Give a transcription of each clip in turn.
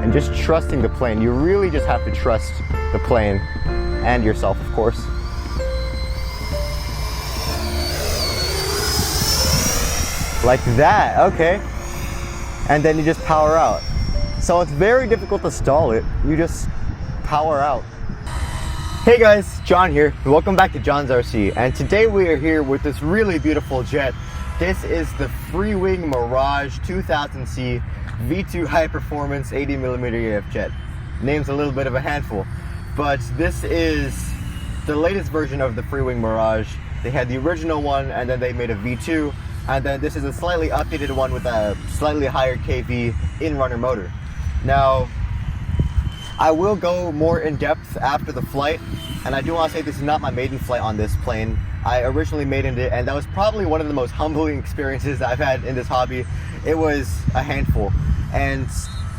and just trusting the plane. You really just have to trust the plane and yourself, of course. Like that, okay. And then you just power out. So it's very difficult to stall it. You just power out. Hey guys, John here. Welcome back to John's RC. And today we are here with this really beautiful jet. This is the Freewing Mirage 2000C V2 high performance 80mm Edf jet. Name's a little bit of a handful, but this is the latest version of the Freewing Mirage. They had the original one and then they made a V2, and then this is a slightly updated one with a slightly higher KV in-runner motor. Now, I will go more in depth after the flight, and I do want to say this is not my maiden flight on this plane. I originally maidened it, and that was probably one of the most humbling experiences I've had in this hobby. It was a handful, and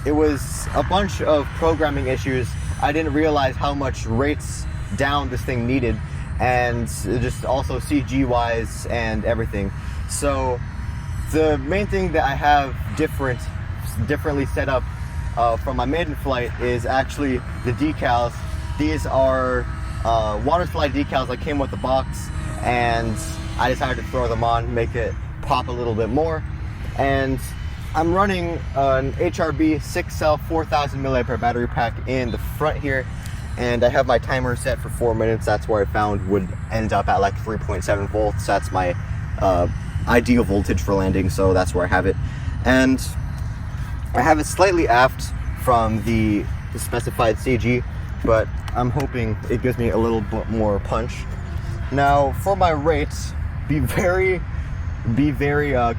it was a bunch of programming issues. I didn't realize how much rates down this thing needed, and just also CG wise and everything. So the main thing that I have differently set up from my maiden flight is actually the decals. These are water slide decals that came with the box, and I decided to throw them on, make it pop a little bit more. And I'm running an HRB 6-cell 4000 mAh battery pack in the front here, and I have my timer set for 4 minutes. That's where I found would end up at like 3.7 volts. That's my ideal voltage for landing, so that's where I have it. And I have it slightly aft from the specified CG, but I'm hoping it gives me a little bit more punch. Now, for my rates, be very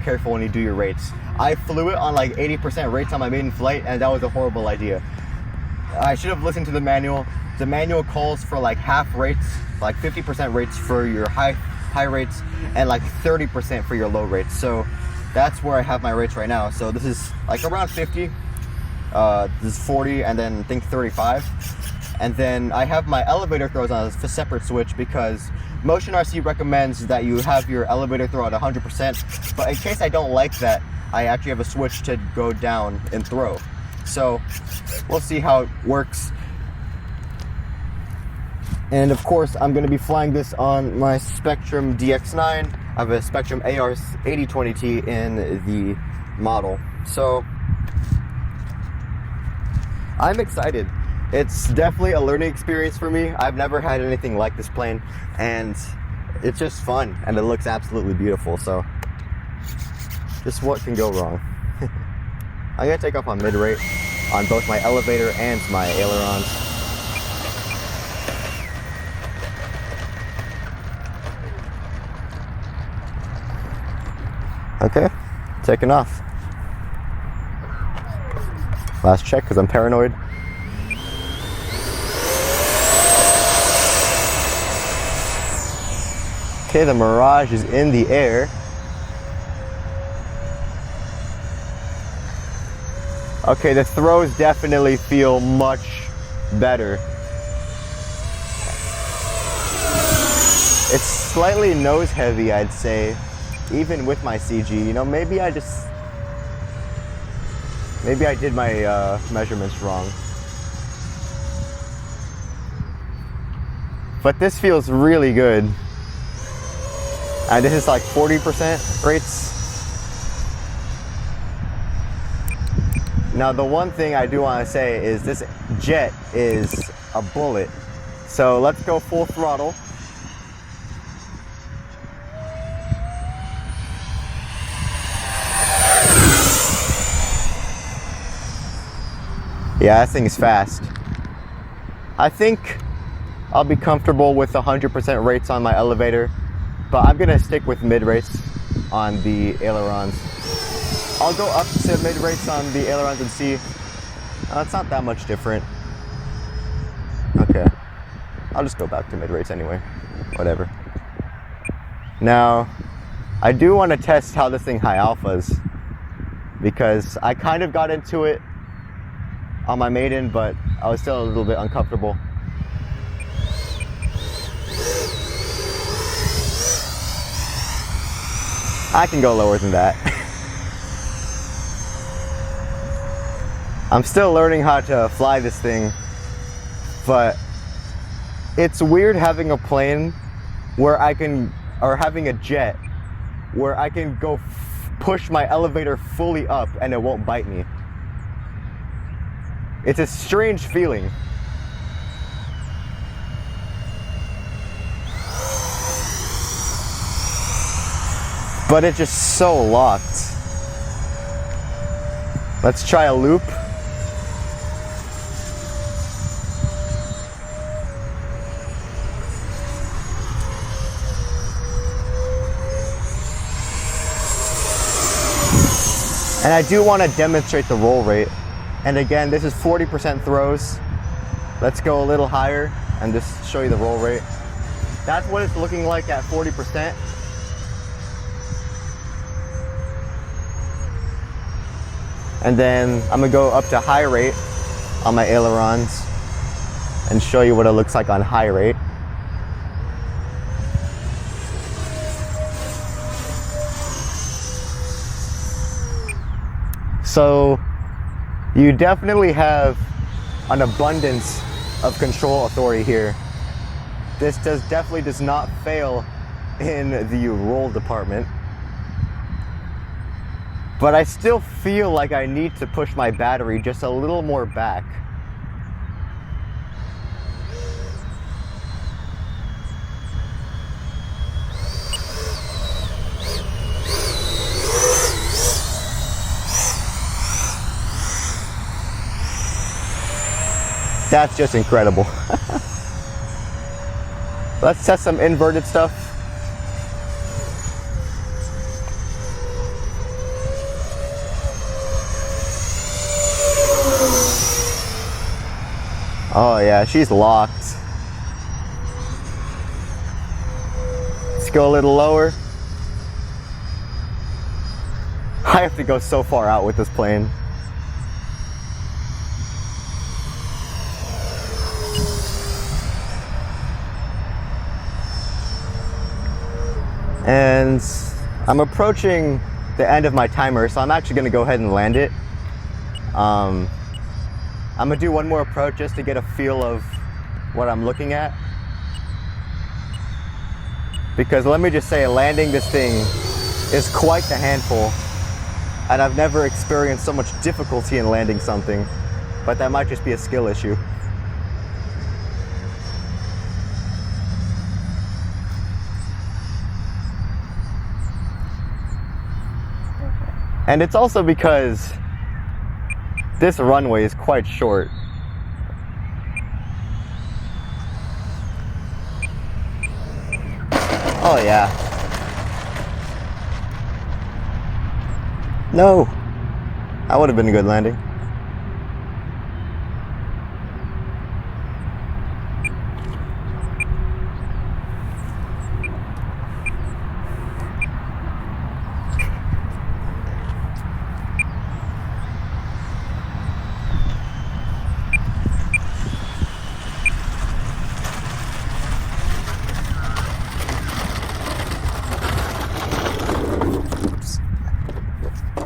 careful when you do your rates. I flew it on like 80% rates on my maiden flight, and that was a horrible idea. I should have listened to the manual. The manual calls for like half rates, like 50% rates for your high rates, and like 30% for your low rates. So that's where I have my rates right now. So this is like around 50, this is 40, and then I think 35. And then I have my elevator throws on a separate switch because Motion RC recommends that you have your elevator throw at 100%. But in case I don't like that, I actually have a switch to go down and throw. So we'll see how it works. And of course, I'm going to be flying this on my Spectrum DX9. I have a Spectrum AR 8020T in the model. So I'm excited. It's definitely a learning experience for me. I've never had anything like this plane, and it's just fun, and it looks absolutely beautiful. So just what can go wrong? I'm gonna take off on mid-rate on both my elevator and my ailerons. Okay, taking off. Last check because I'm paranoid. Okay, the Mirage is in the air. Okay, the throws definitely feel much better. It's slightly nose heavy, I'd say, even with my CG. You know, maybe I did my measurements wrong. But this feels really good. And this is like 40% rates. Now, the one thing I do want to say is this jet is a bullet. So let's go full throttle. Yeah, that thing is fast. I think I'll be comfortable with 100% rates on my elevator, but I'm gonna stick with mid rates on the ailerons. I'll go up to mid rates on the ailerons and see. It's not that much different. Okay, I'll just go back to mid rates anyway. Whatever. Now, I do want to test how this thing high alphas, because I kind of got into it on my maiden, but I was still a little bit uncomfortable. I can go lower than that. I'm still learning how to fly this thing, but it's weird having a plane where I can, or having a jet where I can go push my elevator fully up and it won't bite me. It's a strange feeling. But it's just so locked. Let's try a loop. And I do want to demonstrate the roll rate. And again, this is 40% throws. Let's go a little higher and just show you the roll rate. That's what it's looking like at 40%. And then I'm gonna go up to high rate on my ailerons and show you what it looks like on high rate. So you definitely have an abundance of control authority here. This definitely does not fail in the roll department. But I still feel like I need to push my battery just a little more back. That's just incredible. Let's test some inverted stuff. Oh yeah, she's locked. Let's go a little lower. I have to go so far out with this plane. And I'm approaching the end of my timer, so I'm actually gonna go ahead and land it. I'm gonna do one more approach just to get a feel of what I'm looking at. Because let me just say, landing this thing is quite the handful. And I've never experienced so much difficulty in landing something, but that might just be a skill issue. And it's also because this runway is quite short. Oh yeah. No, that would have been a good landing.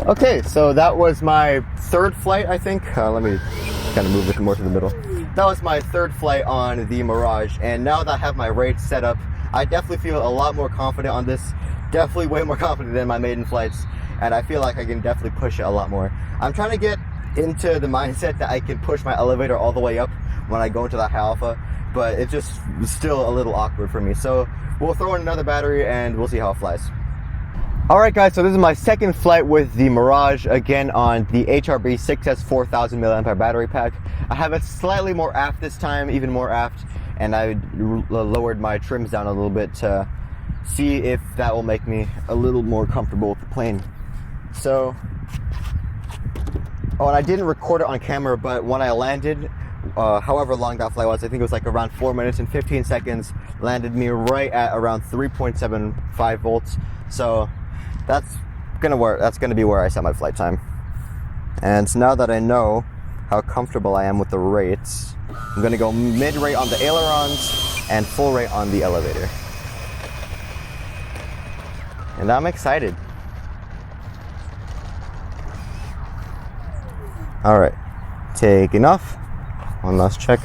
Okay, so that was my third flight, I think. Let me kind of move it more to the middle. That was my third flight on the Mirage, and now that I have my rates set up, I definitely feel a lot more confident on this. Definitely way more confident than my maiden flights, and I feel like I can definitely push it a lot more. I'm trying to get into the mindset that I can push my elevator all the way up when I go into the high alpha, but it's just still a little awkward for me. So we'll throw in another battery and we'll see how it flies. Alright guys, so this is my second flight with the Mirage, again on the HRB 6S 4000mAh battery pack. I have it slightly more aft this time, even more aft, and I lowered my trims down a little bit to see if that will make me a little more comfortable with the plane. So, oh, and I didn't record it on camera, but when I landed, however long that flight was, I think it was like around 4 minutes and 15 seconds, landed me right at around 3.75 volts. So that's gonna be where I set my flight time. And so now that I know how comfortable I am with the rates, I'm gonna go mid-rate on the ailerons and full rate on the elevator. And I'm excited. All right, Take enough. One last check.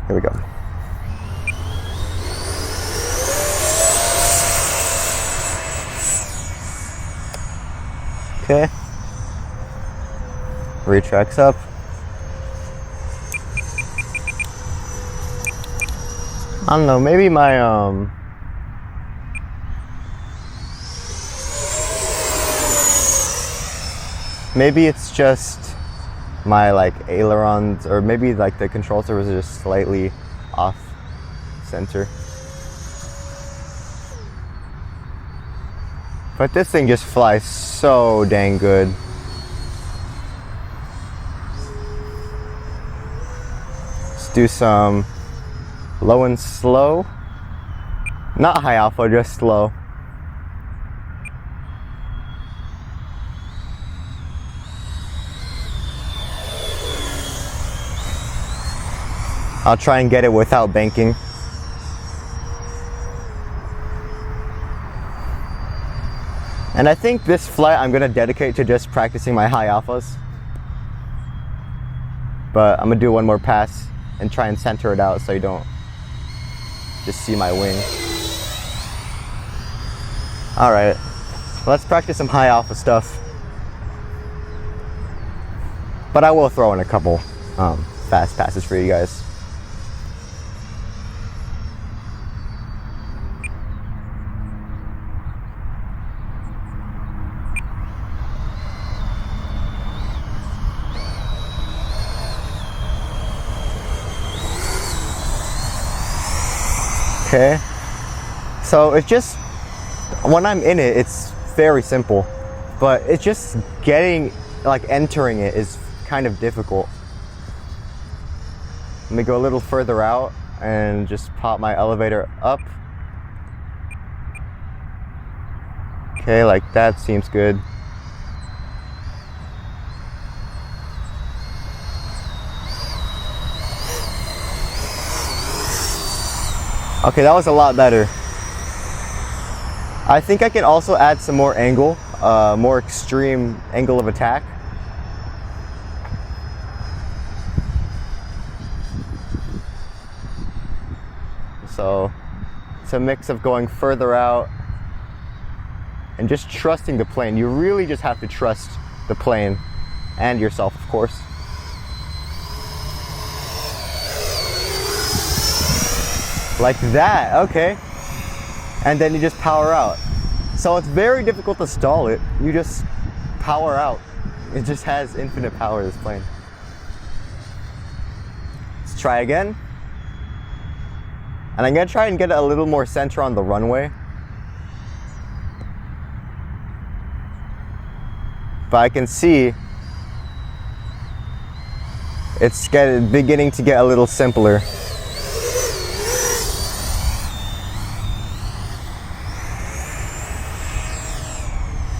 Here we go. Okay. Retracts up. I don't know, maybe my maybe it's just my like ailerons, or maybe like the control surface is just slightly off center. But this thing just flies so dang good. Let's do some low and slow. Not high alpha, just slow. I'll try and get it without banking. And I think this flight I'm gonna dedicate to just practicing my high alphas. But I'm gonna do one more pass and try and center it out so you don't just see my wing. All right, let's practice some high alpha stuff. But I will throw in a couple fast passes for you guys. Okay, so it's just, when I'm in it, it's very simple, but it's just getting, like entering it is kind of difficult. Let me go a little further out and just pop my elevator up. Okay, like that seems good. Okay, that was a lot better. I think I can also add some more angle, more extreme angle of attack. So it's a mix of going further out and just trusting the plane. You really just have to trust the plane and yourself, of course. Like that, okay. And then you just power out. So it's very difficult to stall it. You just power out. It just has infinite power, this plane. Let's try again. And I'm gonna try and get a little more center on the runway. But I can see it's beginning to get a little simpler.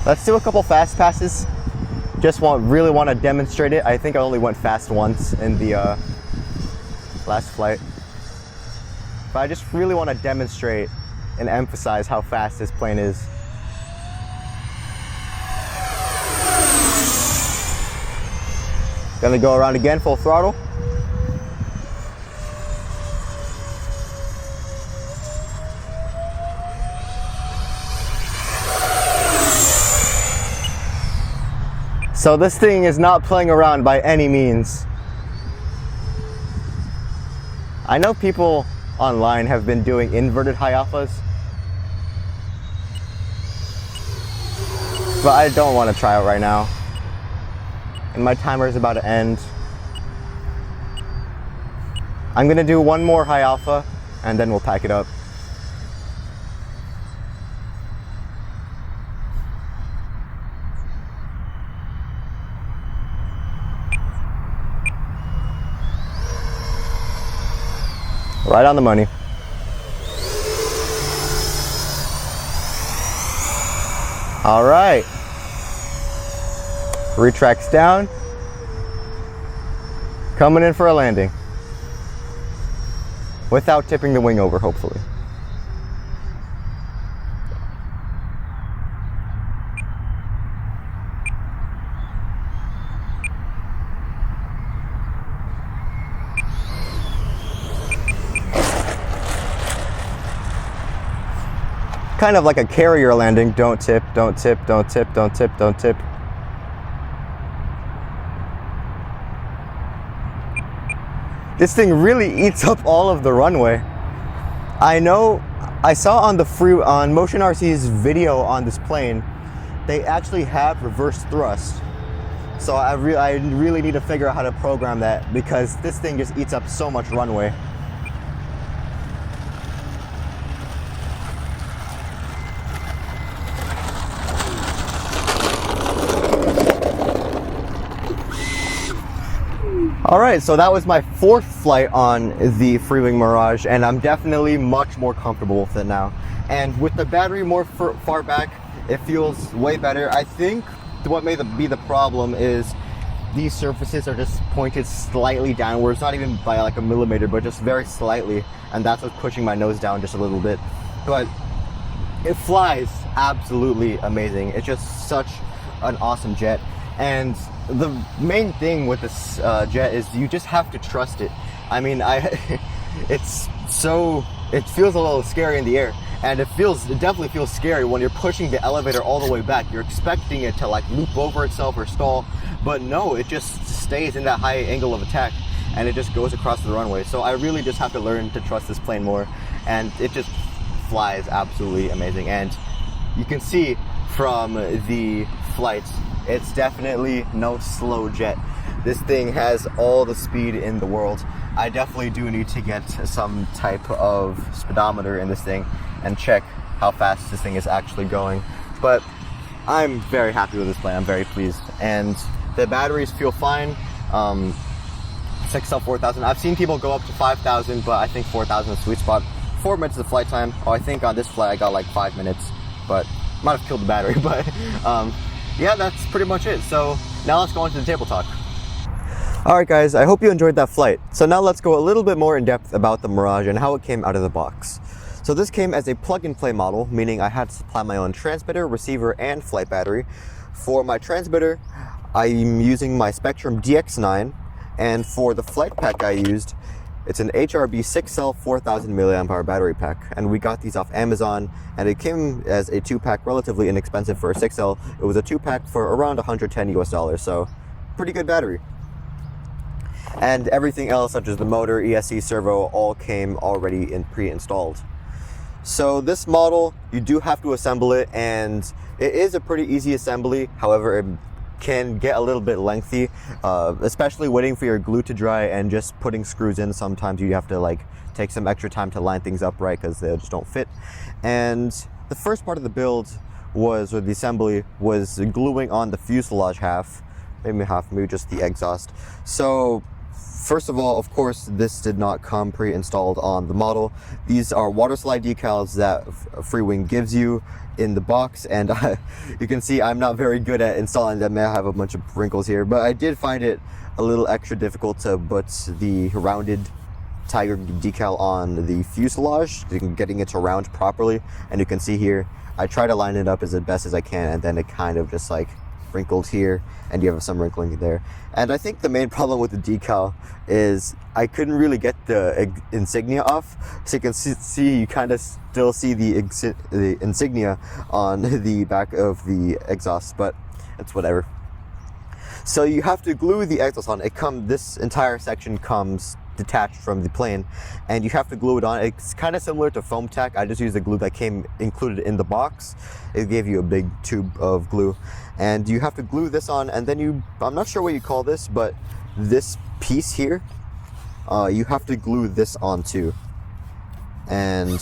Let's do a couple fast passes. Just really want to demonstrate it. I think I only went fast once in the last flight. But I just really want to demonstrate and emphasize how fast this plane is. Gonna go around again, full throttle. So this thing is not playing around by any means. I know people online have been doing inverted high alphas, but I don't want to try it right now. And my timer is about to end. I'm gonna do one more high alpha and then we'll pack it up. Right on the money. All right. Retracts down. Coming in for a landing. Without tipping the wing over, hopefully. kind of like a carrier landing. Don't tip, don't tip, don't tip, don't tip, don't tip. This thing really eats up all of the runway. I know, I saw on on Motion RC's video on this plane, they actually have reverse thrust. So I really need to figure out how to program that, because this thing just eats up so much runway. All right, so that was my 4th flight on the Freewing Mirage, and I'm definitely much more comfortable with it now. And with the battery more far back, it feels way better. I think what may be the problem is these surfaces are just pointed slightly downwards, not even by like a millimeter, but just very slightly, and that's what's pushing my nose down just a little bit. But it flies absolutely amazing. It's just such an awesome jet. And the main thing with this jet is you just have to trust it. I mean, it feels a little scary in the air, and it definitely feels scary when you're pushing the elevator all the way back. You're expecting it to like loop over itself or stall, but no, it just stays in that high angle of attack, and it just goes across the runway. So I really just have to learn to trust this plane more, and it just flies absolutely amazing. And you can see from the flights, it's definitely no slow jet. This thing has all the speed in the world. I definitely do need to get some type of speedometer in this thing and check how fast this thing is actually going. But I'm very happy with this plane. I'm very pleased. And the batteries feel fine. 6L 4000. I've seen people go up to 5,000, but I think 4,000 is a sweet spot. 4 minutes of flight time. Oh, I think on this flight I got like 5 minutes, but might have killed the battery. But yeah, that's pretty much it. So now let's go on to the table talk. Alright guys, I hope you enjoyed that flight. So now let's go a little bit more in depth about the Mirage and how it came out of the box. So this came as a plug-and-play model, meaning I had to supply my own transmitter, receiver, and flight battery. For my transmitter, I'm using my Spectrum DX9, and for the flight pack I used, it's an HRB 6L 4000 mAh battery pack, and we got these off Amazon, and it came as a 2-pack, relatively inexpensive for a 6L. It was a 2-pack for around $110 US, so pretty good battery. And everything else, such as the motor, ESC, servo, all came already pre-installed. So this model, you do have to assemble it, and it is a pretty easy assembly. However, it can get a little bit lengthy, especially waiting for your glue to dry and just putting screws in. Sometimes you have to like take some extra time to line things up right because they just don't fit. And the first part of the build or the assembly was gluing on the fuselage half, maybe just the exhaust. So first of all, of course, this did not come pre-installed on the model. These are water slide decals that Freewing gives you in the box, and you can see I'm not very good at installing them. I have a bunch of wrinkles here, but I did find it a little extra difficult to put the rounded Tiger decal on the fuselage, getting it to round properly. And you can see here, I try to line it up as best as I can, and then it kind of just like wrinkled here, and you have some wrinkling there. And I think the main problem with the decal is I couldn't really get the insignia off. So you can see you kind of still see the insignia on the back of the exhaust, but it's whatever. So you have to glue the exhaust on. This entire section comes detached from the plane, and you have to glue it on. It's kind of similar to foam tack. I just used the glue that came included in the box. It gave you a big tube of glue, and you have to glue this on, and then I'm not sure what you call this, but this piece here, you have to glue this on too. And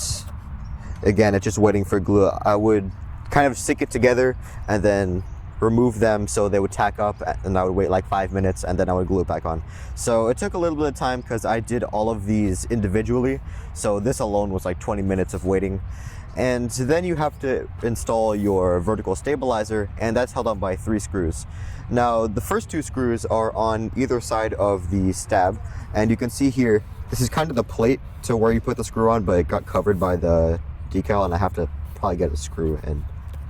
again, it's just waiting for glue. I would kind of stick it together and then remove them so they would tack up, and I would wait like 5 minutes, and then I would glue it back on. So it took a little bit of time because I did all of these individually, so this alone was like 20 minutes of waiting. And then you have to install your vertical stabilizer, and that's held on by 3 screws. Now the first 2 screws are on either side of the stab, and you can see here, this is kind of the plate to where you put the screw on, but it got covered by the decal, and I have to probably get a screw and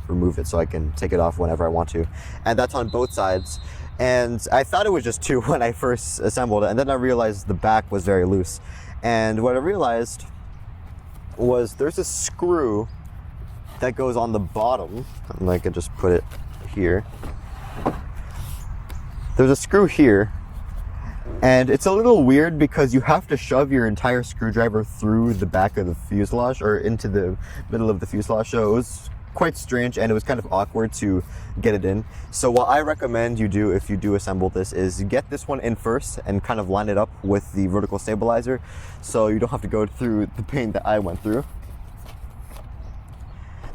remove it so I can take it off whenever I want to. And that's on both sides. And I thought it was just 2 when I first assembled it, and then I realized the back was very loose. And what I realized was there's a screw that goes on the bottom, and I can just put it here. There's a screw here, and it's a little weird because you have to shove your entire screwdriver through the back of the fuselage or into the middle of the fuselage. So it was quite strange, and it was kind of awkward to get it in. So what I recommend you do if you do assemble this is get this one in first and kind of line it up with the vertical stabilizer, so you don't have to go through the pain that I went through.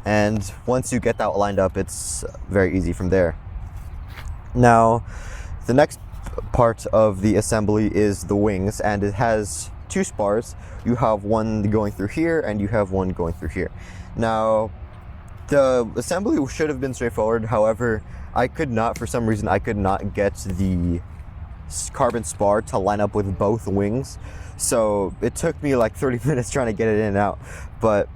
And once you get that lined up, it's very easy from there. Now, the next part of the assembly is the wings, and it has two spars. You have one going through here, and you have one going through here. Now, the assembly should have been straightforward. However, for some reason, I could not get the carbon spar to line up with both wings. So it took me like 30 minutes trying to get it in and out. But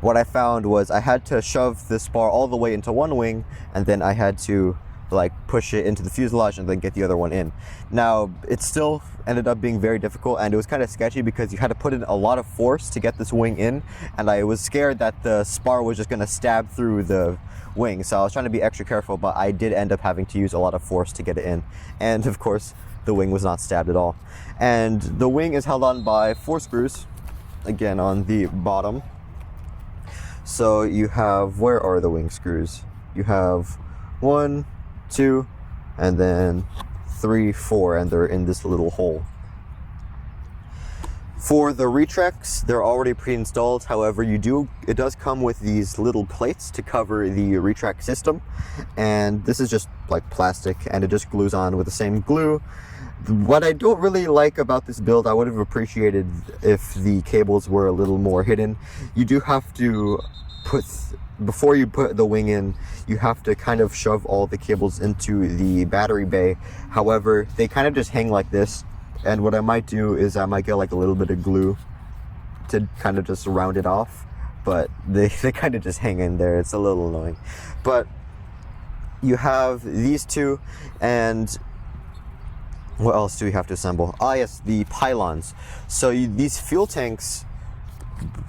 what I found was I had to shove the spar all the way into one wing, and then I had to like push it into the fuselage and then get the other one in. Now, it still ended up being very difficult, and it was kind of sketchy because you had to put in a lot of force to get this wing in, and I was scared that the spar was just going to stab through the wing. So I was trying to be extra careful, but I did end up having to use a lot of force to get it in. And of course, the wing was not stabbed at all. And the wing is held on by 4 screws, again on the bottom. So you have, where are the wing screws? You have 1, 2, and then 3, 4, and they're in this little hole. For the retracts, they're already pre-installed. However, it does come with these little plates to cover the retract system, and this is just like plastic, and it just glues on with the same glue. What I don't really like about this build, I would have appreciated if the cables were a little more hidden. You do have to before you put the wing in, you have to kind of shove all the cables into the battery bay. However, they kind of just hang like this, and what I might do is I might get like a little bit of glue to kind of just round it off, but they kind of just hang in there. It's a little annoying. But you have these two, and what else do we have to assemble? Ah yes, the pylons. So these fuel tanks,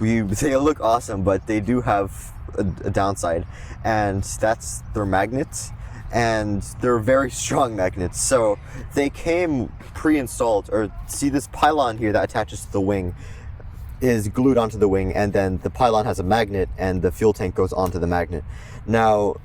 they look awesome, but they do have a downside, and that's their magnets, and they're very strong magnets. So they came pre-installed, or see this pylon here that attaches to the wing is glued onto the wing, and then the pylon has a magnet, and the fuel tank goes onto the magnet. Now,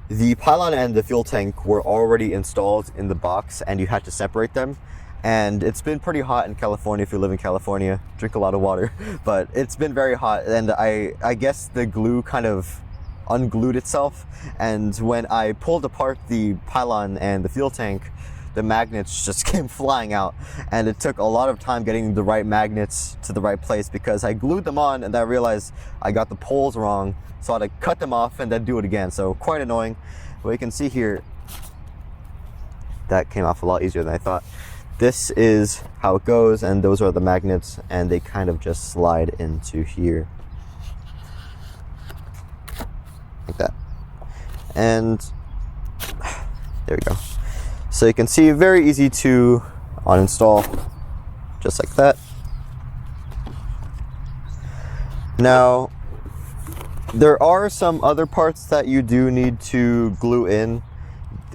the pylon and the fuel tank were already installed in the box, and you had to separate them. And it's been pretty hot in California. If you live in California, drink a lot of water. But it's been very hot, and I guess the glue kind of unglued itself. And when I pulled apart the pylon and the fuel tank, the magnets just came flying out. And it took a lot of time getting the right magnets to the right place because I glued them on, and I realized I got the poles wrong. So I had to cut them off and then do it again. So quite annoying. But you can see here, that came off a lot easier than I thought. This is how it goes, and those are the magnets, and they kind of just slide into here like that. And there we go. So you can see, very easy to uninstall, just like that. Now, there are some other parts that you do need to glue in.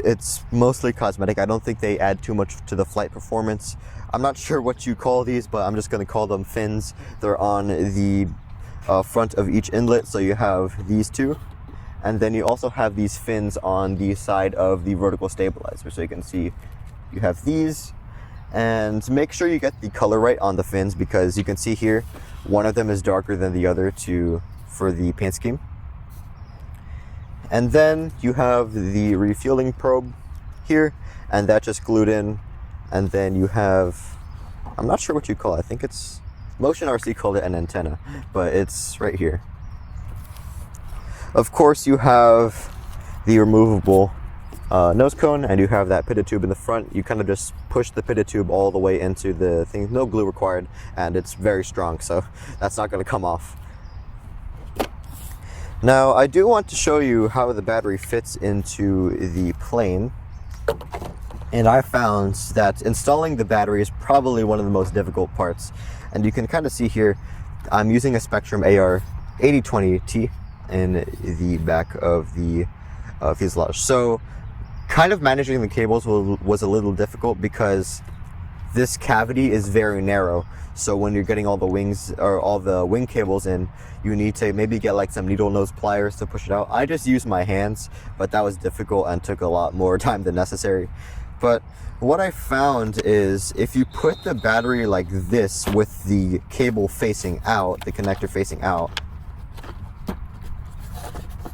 It's mostly cosmetic. I don't think they add too much to the flight performance. I'm not sure what you call these, but I'm just going to call them fins. They're on the front of each inlet, so you have these two. And then you also have these fins on the side of the vertical stabilizer. So you can see you have these. And make sure you get the color right on the fins, because you can see here, one of them is darker than the other for the paint scheme. And then you have the refueling probe here, and that just glued in. And then you have, I'm not sure what you call it. I think it's, Motion RC called it an antenna, but it's right here. Of course, you have the removable nose cone, and you have that pitted tube in the front. You kind of just push the pitted tube all the way into the thing. No glue required, and it's very strong, so that's not going to come off. Now, I do want to show you how the battery fits into the plane, and I found that installing the battery is probably one of the most difficult parts. And you can kind of see here, I'm using a Spectrum AR 8020T, in the back of the fuselage. So kind of managing the cables was a little difficult because this cavity is very narrow. So when you're getting all the wings or all the wing cables in, you need to maybe get like some needle nose pliers to push it out. I just used my hands, but that was difficult and took a lot more time than necessary. But what I found is if you put the battery like this with the cable facing out, the connector facing out,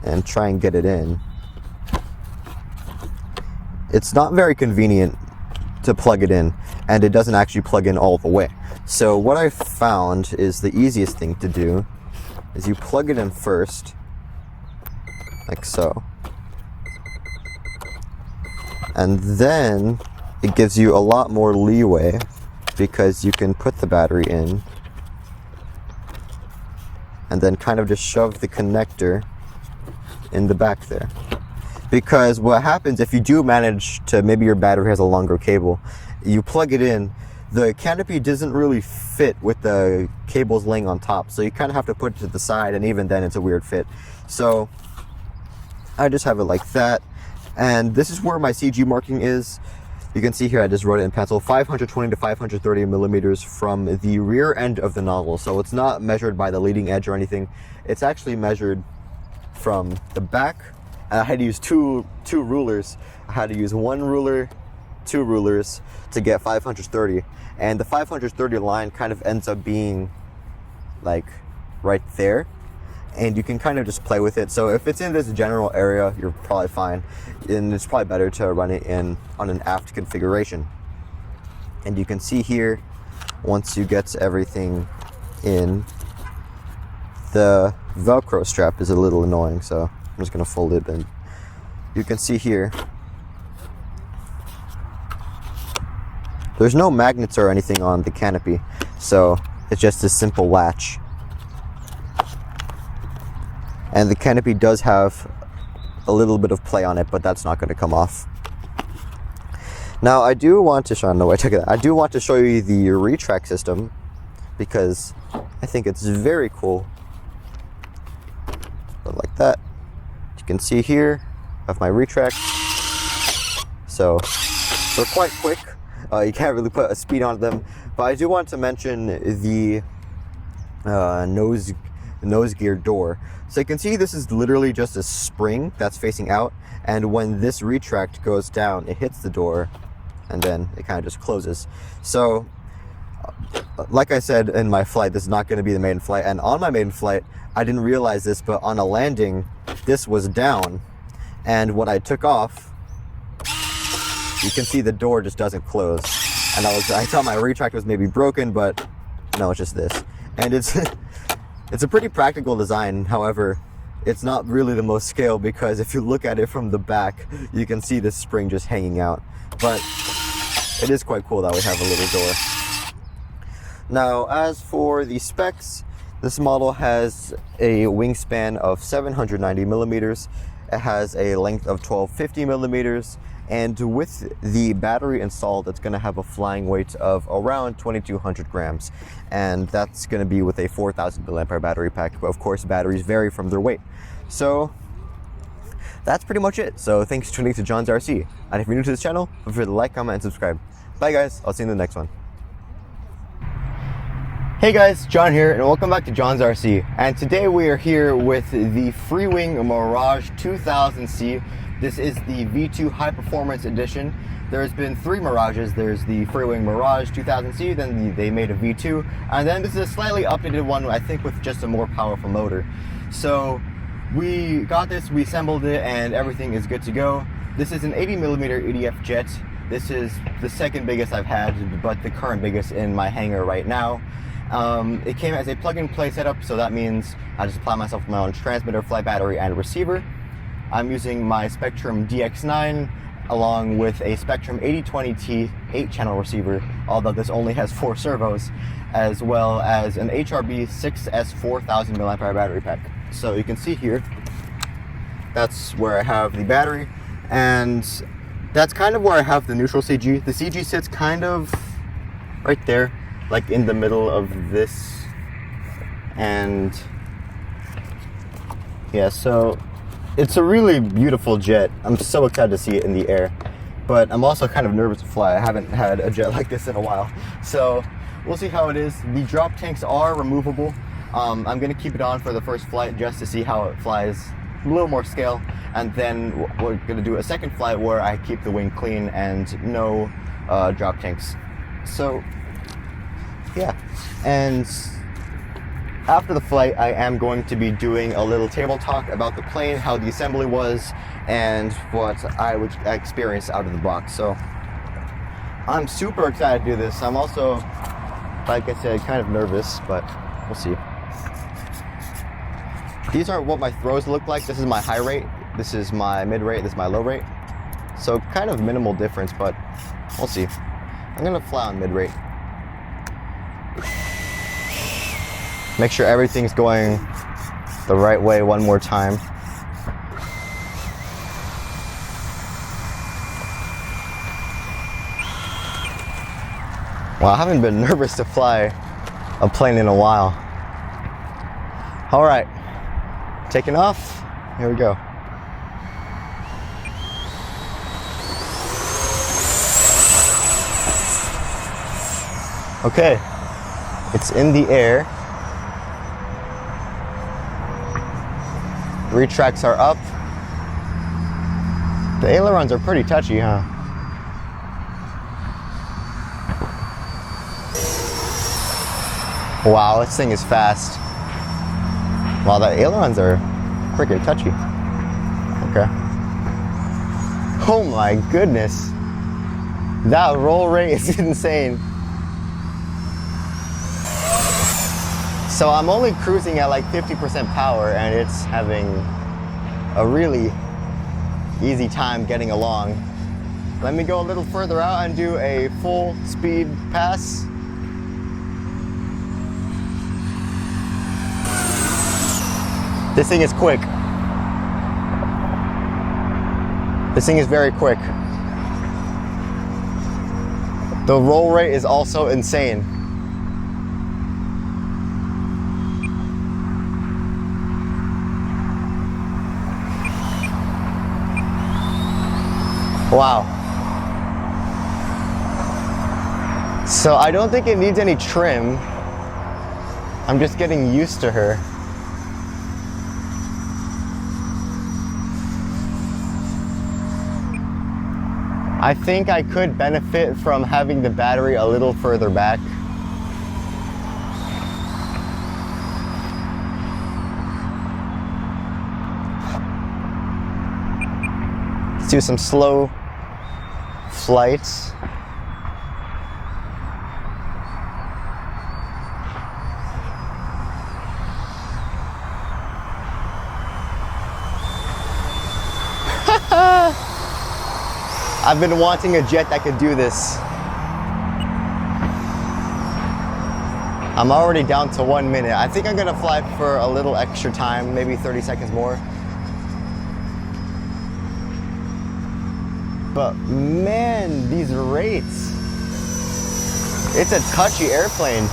and try and get it in, it's not very convenient to plug it in, and it doesn't actually plug in all the way. So what I found is the easiest thing to do is you plug it in first, like so. And then it gives you a lot more leeway because you can put the battery in and then kind of just shove the connector in the back there. Because what happens if you do manage to, maybe your battery has a longer cable, you plug it in, the canopy doesn't really fit with the cables laying on top, so you kind of have to put it to the side, and even then it's a weird fit. So I just have it like that, and this is where my CG marking is. You can see here I just wrote it in pencil, 520 to 530 millimeters from the rear end of the nozzle. So it's not measured by the leading edge or anything, it's actually measured from the back. And I had to use two rulers. I had to use one ruler, two rulers to get 530, and the 530 line kind of ends up being like right there, and you can kind of just play with it. So if it's in this general area, you're probably fine, and it's probably better to run it in on an aft configuration. And you can see here, once you get everything in, the Velcro strap is a little annoying, so I'm just gonna fold it, and you can see here there's no magnets or anything on the canopy, so it's just a simple latch. And the canopy does have a little bit of play on it, but that's not going to come off. Now I do want to show, no, I took it. I do want to show you the retract system because I think it's very cool. But like that, you can see here I have my retract. So they're quite quick. You can't really put a speed on them, but I do want to mention the nose gear door. So you can see this is literally just a spring that's facing out, and when this retract goes down, it hits the door, and then it kind of just closes. So like I said in my flight, this is not going to be the maiden flight, and on my maiden flight, I didn't realize this, but on a landing, this was down, and when I took off, you can see the door just doesn't close. And I thought my retract was maybe broken, but no, it's just this. And it's a pretty practical design. However, it's not really the most scale, because if you look at it from the back, you can see this spring just hanging out. But it is quite cool that we have a little door. Now, as for the specs, this model has a wingspan of 790 millimeters. It has a length of 1250 millimeters. And with the battery installed, it's going to have a flying weight of around 2,200 grams. And that's going to be with a 4,000 mAh battery pack. But of course, batteries vary from their weight. So that's pretty much it. So thanks for tuning to John's RC. And if you're new to this channel, feel free to like, comment, and subscribe. Bye guys, I'll see you in the next one. Hey guys, John here, and welcome back to John's RC. And today we are here with the Freewing Mirage 2000C. This is the V2 High Performance Edition. There's been 3 Mirages. There's the Freewing Mirage 2000C, then they made a V2, and then this is a slightly updated one, I think with just a more powerful motor. So we got this, we assembled it, and everything is good to go. This is an 80mm EDF Jet. This is the second biggest I've had, but the current biggest in my hangar right now. It came as a plug-and-play setup, so that means I just apply myself my own transmitter, flight battery, and receiver. I'm using my Spectrum DX9 along with a Spectrum 8020T 8-channel receiver, although this only has 4 servos, as well as an HRB 6S 4,000 mAh battery pack. So you can see here, that's where I have the battery, and that's kind of where I have the neutral CG. The CG sits kind of right there, like in the middle of this, and Yeah, so it's a really beautiful jet. I'm so excited to see it in the air, but I'm also kind of nervous to fly. I haven't had a jet like this in a while, so we'll see how it is. The drop tanks are removable. I'm gonna keep it on for the first flight just to see how it flies, a little more scale, and then we're gonna do a second flight where I keep the wing clean and no drop tanks. So yeah, and after the flight, I am going to be doing a little table talk about the plane, how the assembly was, and what I would experience out of the box. So I'm super excited to do this. I'm also, like I said, kind of nervous, but we'll see. These are what my throws look like. This is my high rate, this is my mid rate, this is my low rate. So kind of minimal difference, but we'll see. I'm gonna fly on mid rate. Make sure everything's going the right way one more time. Well, I haven't been nervous to fly a plane in a while. All right, taking off. Here we go. Okay, it's in the air. Retracts are up. The ailerons are pretty touchy, huh? Wow, this thing is fast. Wow, the ailerons are freaking touchy. Okay. Oh my goodness. That roll rate is insane. So I'm only cruising at like 50% power and it's having a really easy time getting along. Let me go a little further out and do a full speed pass. This thing is quick. This thing is very quick. The roll rate is also insane. Wow. So I don't think it needs any trim. I'm just getting used to her. I think I could benefit from having the battery a little further back. Let's do some slow flights. I've been wanting a jet that could do this. I'm already down to 1 minute. I think I'm gonna fly for a little extra time, maybe 30 seconds more. But man, these rates. It's a touchy airplane.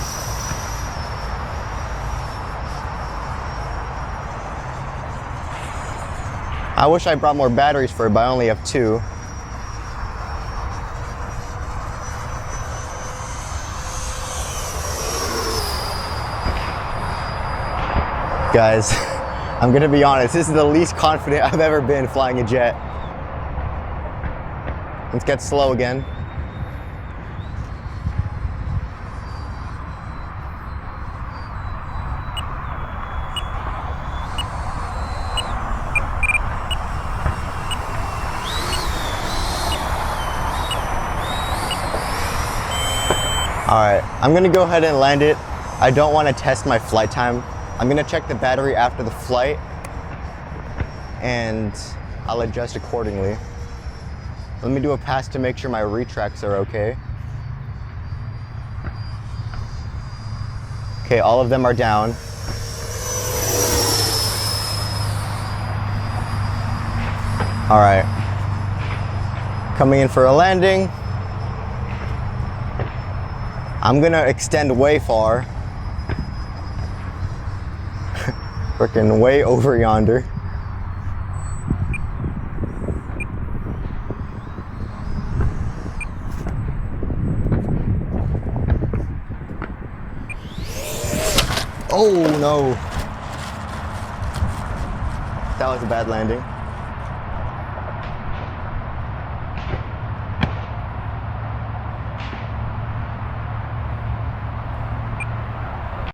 I wish I brought more batteries for it, but I only have 2. Guys, I'm gonna be honest, this is the least confident I've ever been flying a jet. Let's get slow again. All right, I'm gonna go ahead and land it. I don't want to test my flight time. I'm gonna check the battery after the flight and I'll adjust accordingly. Let me do a pass to make sure my retracts are okay. Okay, all of them are down. All right, coming in for a landing. I'm gonna extend way far. Freaking way over yonder. Oh no. That was a bad landing.